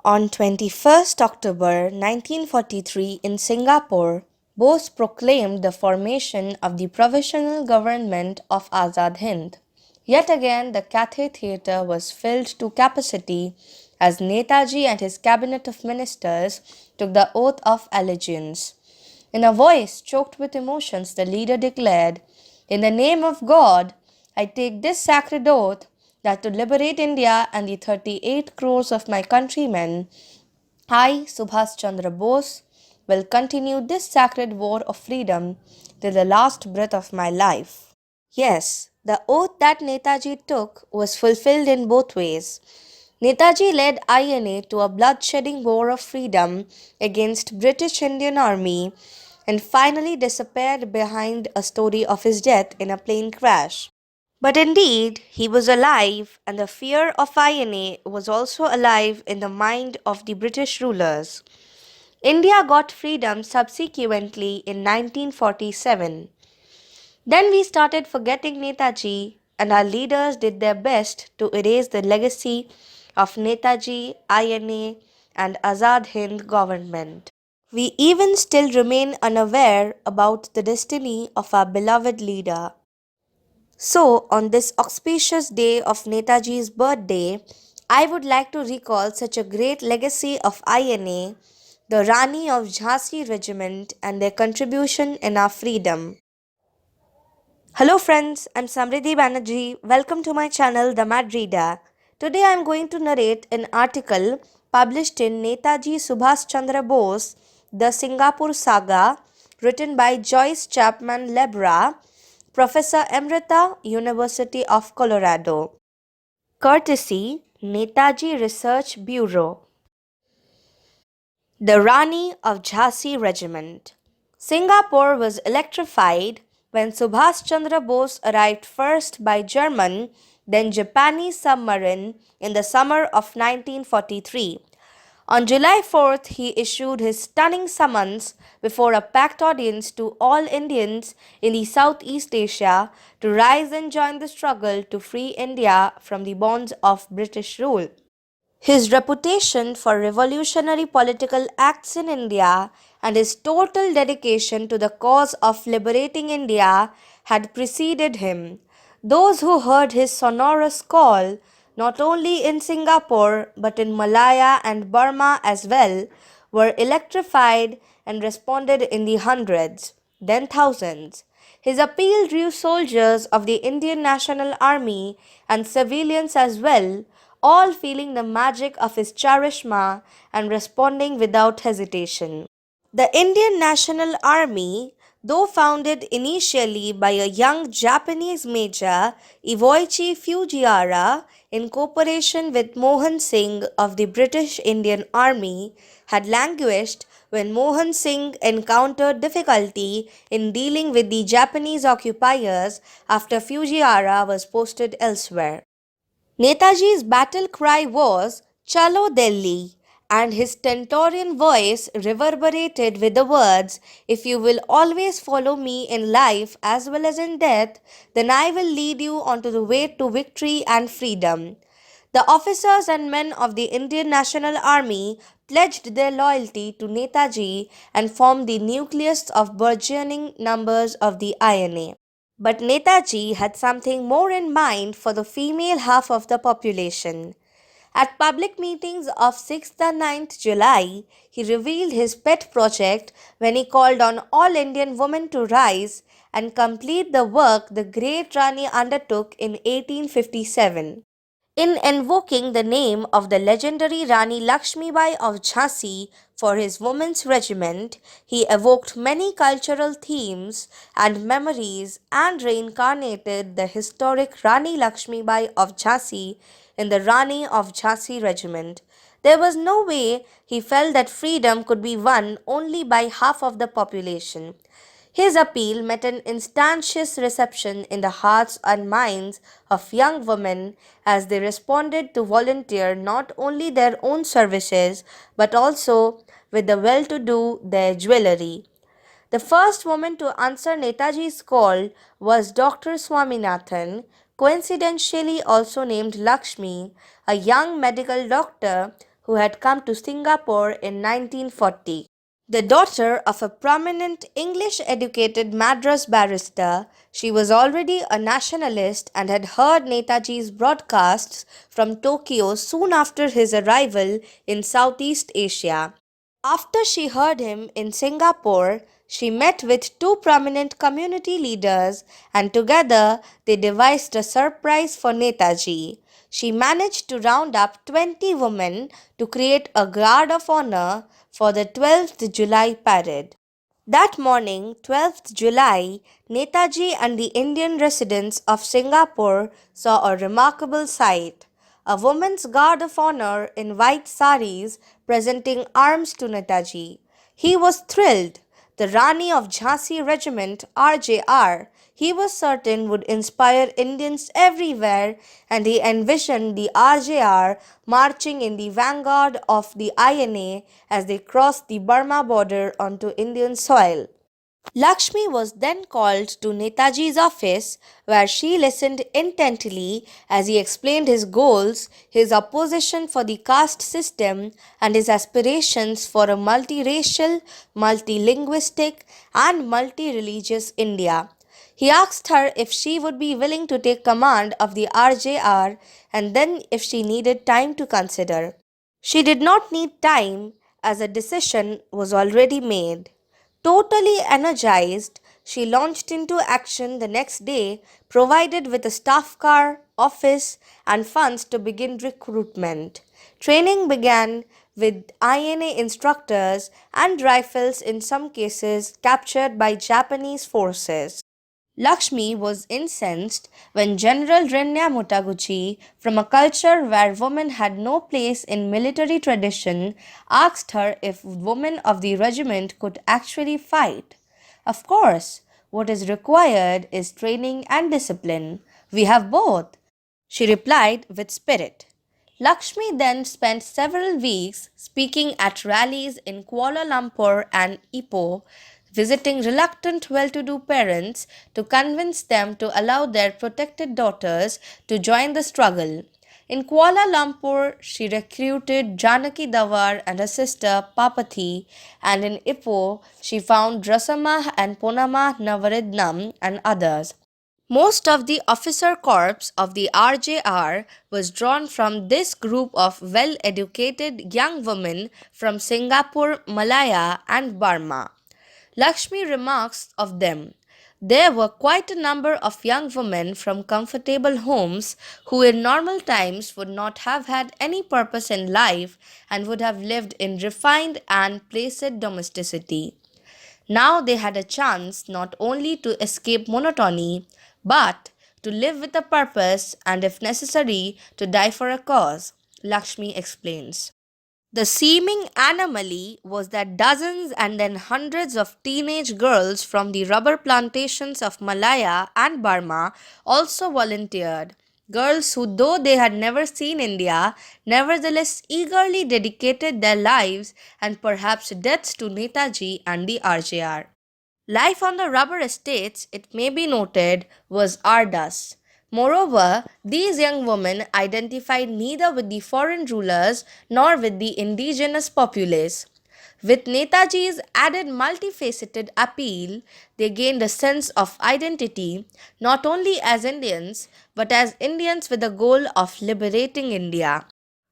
On 21st October 1943 in Singapore, Bose proclaimed the formation of the Provisional Government of Azad Hind. Yet again, the Cathay Theatre was filled to capacity as Netaji and his cabinet of ministers took the oath of allegiance. In a voice choked with emotions, the leader declared, "In the name of God, I take this sacred oath that to liberate India and the 38 crores of my countrymen, I, Subhas Chandra Bose, will continue this sacred war of freedom till the last breath of my life." Yes, the oath that Netaji took was fulfilled in both ways. Netaji led INA to a bloodshedding war of freedom against British Indian Army and finally disappeared behind a story of his death in a plane crash. But indeed, he was alive, and the fear of INA was also alive in the mind of the British rulers. India got freedom subsequently in 1947. Then we started forgetting Netaji, and our leaders did their best to erase the legacy of Netaji, INA, and Azad Hind government. We even still remain unaware about the destiny of our beloved leader. So, on this auspicious day of Netaji's birthday, I would like to recall such a great legacy of INA, the Rani of Jhansi Regiment, and their contribution in our freedom. Hello friends, I'm Samriddhi Banerjee. Welcome to my channel The Mad Reader. Today I'm going to narrate an article published in Netaji Subhas Chandra Bose, The Singapore Saga, written by Joyce Chapman Lebra, Professor Emerita, University of Colorado. Courtesy Netaji Research Bureau. The Rani of Jhansi Regiment. Singapore was electrified when Subhas Chandra Bose arrived first by German, then Japanese submarine in the summer of 1943. On July 4th, he issued his stunning summons before a packed audience to all Indians in the Southeast Asia to rise and join the struggle to free India from the bonds of British rule. His reputation for revolutionary political acts in India and his total dedication to the cause of liberating India had preceded him. Those who heard his sonorous call, not only in Singapore but in Malaya and Burma as well, were electrified and responded in the hundreds, then thousands. His appeal drew soldiers of the Indian National Army and civilians as well, all feeling the magic of his charisma and responding without hesitation. The Indian National Army, though founded initially by a young Japanese major, Ivoichi Fujiwara, in cooperation with Mohan Singh of the British Indian Army, had languished when Mohan Singh encountered difficulty in dealing with the Japanese occupiers after Fujiwara was posted elsewhere. Netaji's battle cry was "Chalo Delhi," and his stentorian voice reverberated with the words, "If you will always follow me in life as well as in death, then I will lead you onto the way to victory and freedom." The officers and men of the Indian National Army pledged their loyalty to Netaji and formed the nucleus of burgeoning numbers of the INA. But Netaji had something more in mind for the female half of the population. At public meetings of 6th and 9th July, he revealed his pet project when he called on all Indian women to rise and complete the work the great Rani undertook in 1857. In invoking the name of the legendary Rani Lakshmibai of Jhansi for his women's regiment, he evoked many cultural themes and memories and reincarnated the historic Rani Lakshmibai of Jhansi in the Rani of Jhansi Regiment. There was no way he felt that freedom could be won only by half of the population. His appeal met an instantaneous reception in the hearts and minds of young women as they responded to volunteer not only their own services but also, with the well-to-do, their jewelry. The first woman to answer Netaji's call was Dr. Swaminathan, coincidentally also named Lakshmi, a young medical doctor who had come to Singapore in 1940. The daughter of a prominent English educated Madras barrister, she was already a nationalist and had heard Netaji's broadcasts from Tokyo soon after his arrival in Southeast Asia. After she heard him in Singapore, she met with two prominent community leaders and together they devised a surprise for Netaji. She managed to round up 20 women to create a guard of honor for the 12th July parade. That morning, 12th July, Netaji and the Indian residents of Singapore saw a remarkable sight. A woman's guard of honor in white saris presenting arms to Netaji. He was thrilled. The Rani of Jhansi Regiment, RJR, he was certain would inspire Indians everywhere, and he envisioned the RJR marching in the vanguard of the INA as they crossed the Burma border onto Indian soil. Lakshmi was then called to Netaji's office, where she listened intently as he explained his goals, his opposition for the caste system, and his aspirations for a multiracial, multilinguistic, and multi-religious India. He asked her if she would be willing to take command of the RJR and then if she needed time to consider. She did not need time as a decision was already made. Totally energized, she launched into action the next day, provided with a staff car, office, and funds to begin recruitment. Training began with INA instructors and rifles in some cases captured by Japanese forces. Lakshmi was incensed when General Renya Mutaguchi, from a culture where women had no place in military tradition, asked her if women of the regiment could actually fight. Of course, what is required is training and discipline. We have both, she replied with spirit. Lakshmi then spent several weeks speaking at rallies in Kuala Lumpur and Ipoh, visiting reluctant well to do parents to convince them to allow their protected daughters to join the struggle. In Kuala Lumpur, she recruited Janaki Dawar and her sister Papati, and in Ipoh, she found Rasama and Ponama Navaridnam and others. Most of the officer corps of the RJR was drawn from this group of well educated young women from Singapore, Malaya, and Burma. Lakshmi remarks of them. There were quite a number of young women from comfortable homes who in normal times would not have had any purpose in life and would have lived in refined and placid domesticity. Now they had a chance not only to escape monotony, but to live with a purpose and, if necessary, to die for a cause, Lakshmi explains. The seeming anomaly was that dozens and then hundreds of teenage girls from the rubber plantations of Malaya and Burma also volunteered. Girls who, though they had never seen India, nevertheless eagerly dedicated their lives and perhaps deaths to Netaji and the RJR. Life on the rubber estates, it may be noted, was arduous. Moreover, these young women identified neither with the foreign rulers nor with the indigenous populace. With Netaji's added multifaceted appeal, they gained a sense of identity not only as Indians but as Indians with the goal of liberating India.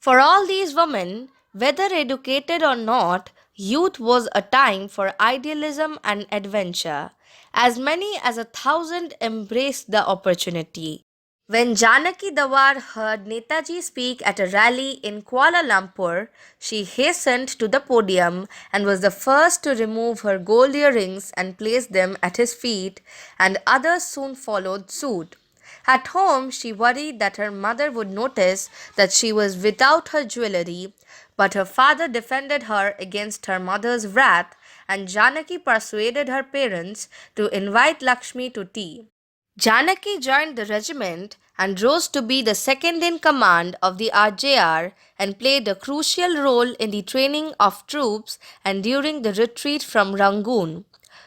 For all these women, whether educated or not, youth was a time for idealism and adventure. As many as 1,000 embraced the opportunity. When Janaki Dawar heard Netaji speak at a rally in Kuala Lumpur, she hastened to the podium and was the first to remove her gold earrings and place them at his feet, and others soon followed suit. At home, she worried that her mother would notice that she was without her jewelry, but her father defended her against her mother's wrath, and Janaki persuaded her parents to invite Lakshmi to tea. Janaki joined the regiment and rose to be the second in command of the RJR and played a crucial role in the training of troops and during the retreat from Rangoon.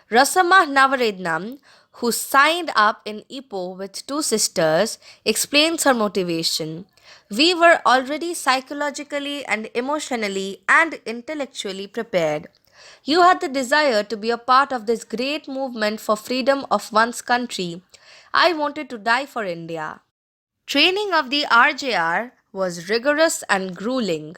Rasama Navarednam, who signed up in Ipoh with two sisters, explains her motivation. We were already psychologically and emotionally and intellectually prepared. You had the desire to be a part of this great movement for freedom of one's country. I wanted to die for India. Training of the RJR was rigorous and grueling.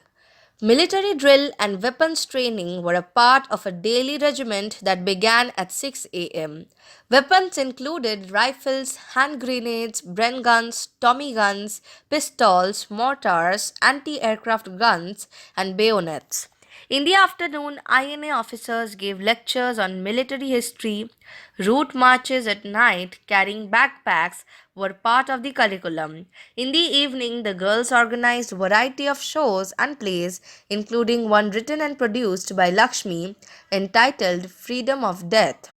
Military drill and weapons training were a part of a daily regiment that began at 6 a.m. Weapons included rifles, hand grenades, Bren guns, Tommy guns, pistols, mortars, anti aircraft guns, and bayonets. In the afternoon, INA officers gave lectures on military history. Route marches at night carrying backpacks were part of the curriculum. In the evening, the girls organized a variety of shows and plays, including one written and produced by Lakshmi entitled Freedom of Death.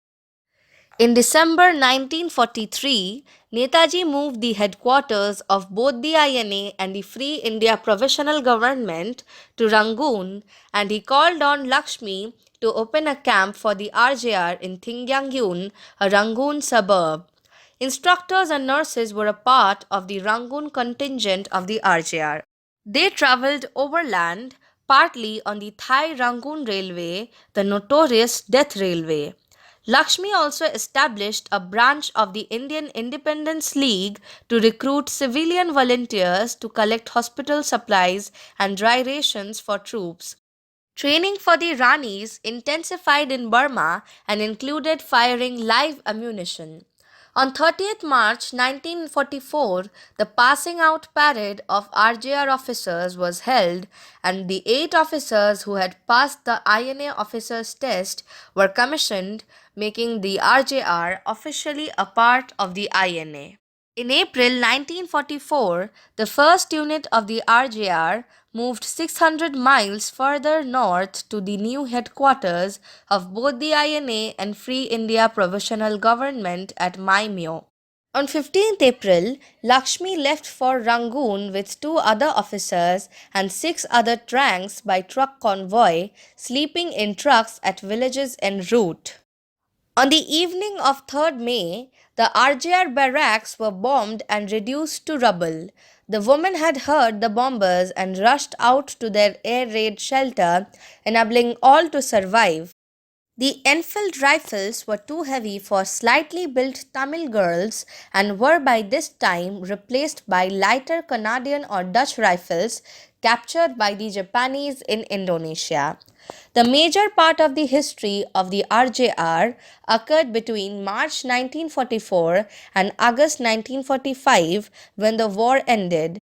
In December 1943, Netaji moved the headquarters of both the INA and the Free India Provisional Government to Rangoon, and he called on Lakshmi to open a camp for the RJR in Thingyangyun, a Rangoon suburb. Instructors and nurses were a part of the Rangoon contingent of the RJR. They traveled overland, partly on the Thai Rangoon Railway, the notorious Death Railway. Lakshmi also established a branch of the Indian Independence League to recruit civilian volunteers to collect hospital supplies and dry rations for troops. Training for the Ranis intensified in Burma and included firing live ammunition. On 30th March 1944, the passing out parade of RJR officers was held, and the 8 officers who had passed the INA officers' test were commissioned, making the RJR officially a part of the INA. In April 1944, the first unit of the RJR moved 600 miles further north to the new headquarters of both the INA and Free India Provisional Government at Maimyo. On 15th April, Lakshmi left for Rangoon with 2 other officers and 6 other tranks by truck convoy, sleeping in trucks at villages en route. On the evening of 3rd May, the RJR barracks were bombed and reduced to rubble. The women had heard the bombers and rushed out to their air raid shelter, enabling all to survive. The Enfield rifles were too heavy for slightly built Tamil girls and were by this time replaced by lighter Canadian or Dutch rifles captured by the Japanese in Indonesia. The major part of the history of the RJR occurred between March 1944 and August 1945 when the war ended.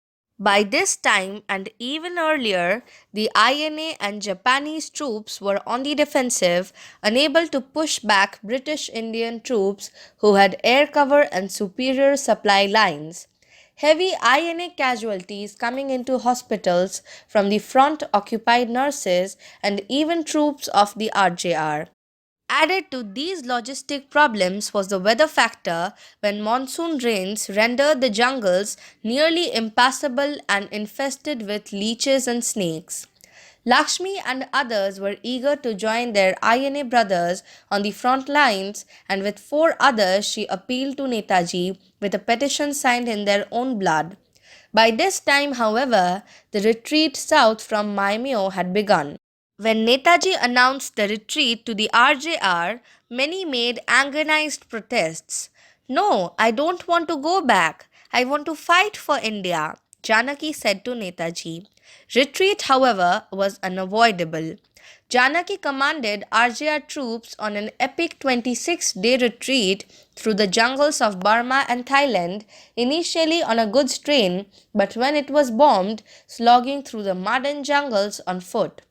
By this time and even earlier, the INA and Japanese troops were on the defensive, unable to push back British Indian troops who had air cover and superior supply lines. Heavy INA casualties coming into hospitals from the front occupied nurses and even troops of the RJR. Added to these logistic problems was the weather factor when monsoon rains rendered the jungles nearly impassable and infested with leeches and snakes. Lakshmi and others were eager to join their INA brothers on the front lines, and with 4 others, she appealed to Netaji with a petition signed in their own blood. By this time, however, the retreat south from Maimyo had begun. When Netaji announced the retreat to the RJR, many made agonized protests. No, I don't want to go back. I want to fight for India, Janaki said to Netaji. Retreat, however, was unavoidable. Janaki commanded RJR troops on an epic 26-day retreat through the jungles of Burma and Thailand, initially on a goods train, but when it was bombed, slogging through the mud and jungles on foot.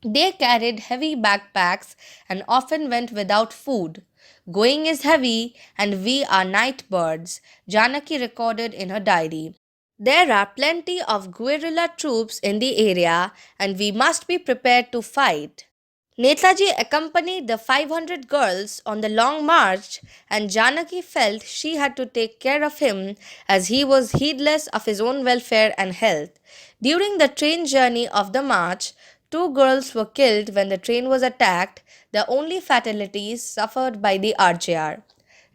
They carried heavy backpacks and often went without food. Going is heavy and we are night birds, Janaki recorded in her diary. There are plenty of guerrilla troops in the area and we must be prepared to fight. Netaji accompanied the 500 girls on the long march, and Janaki felt she had to take care of him as he was heedless of his own welfare and health. During the train journey of the march, 2 girls were killed when the train was attacked, the only fatalities suffered by the RJR.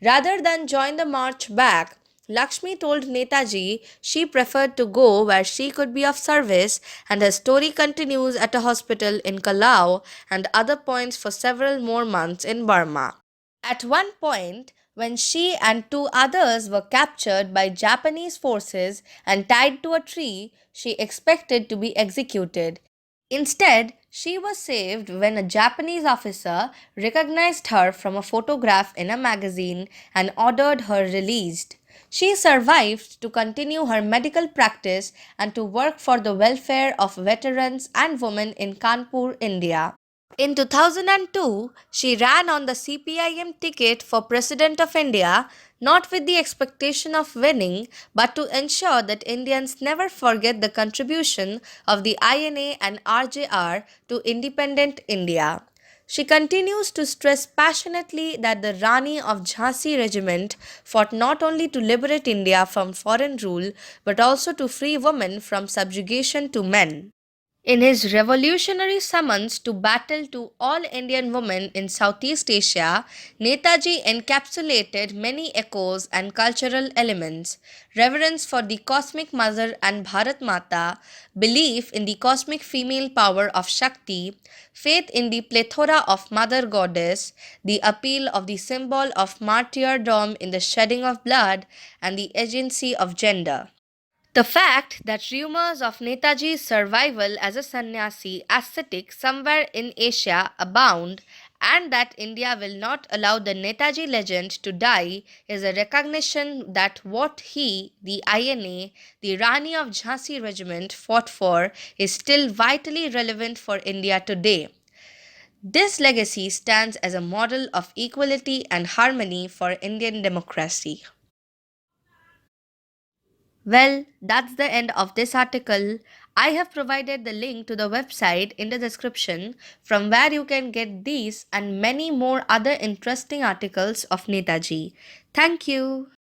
Rather than join the march back, Lakshmi told Netaji she preferred to go where she could be of service, and her story continues at a hospital in Kalau and other points for several more months in Burma. At one point, when she and two others were captured by Japanese forces and tied to a tree, she expected to be executed. Instead, she was saved when a Japanese officer recognized her from a photograph in a magazine and ordered her released. She survived to continue her medical practice and to work for the welfare of veterans and women in Kanpur, India. In 2002, she ran on the CPIM ticket for President of India, not with the expectation of winning, but to ensure that Indians never forget the contribution of the INA and RJR to independent India. She continues to stress passionately that the Rani of Jhansi Regiment fought not only to liberate India from foreign rule but also to free women from subjugation to men. In his revolutionary summons to battle to all Indian women in Southeast Asia, Netaji encapsulated many echoes and cultural elements: reverence for the cosmic mother and Bharat Mata, belief in the cosmic female power of Shakti, faith in the plethora of mother goddess, the appeal of the symbol of martyrdom in the shedding of blood, and the agency of gender. The fact that rumors of Netaji's survival as a sannyasi ascetic somewhere in Asia abound, and that India will not allow the Netaji legend to die, is a recognition that what he, the INA, the Rani of Jhansi Regiment, fought for is still vitally relevant for India today. This legacy stands as a model of equality and harmony for Indian democracy. Well, that's the end of this article. I have provided the link to the website in the description from where you can get these and many more other interesting articles of Netaji. Thank you.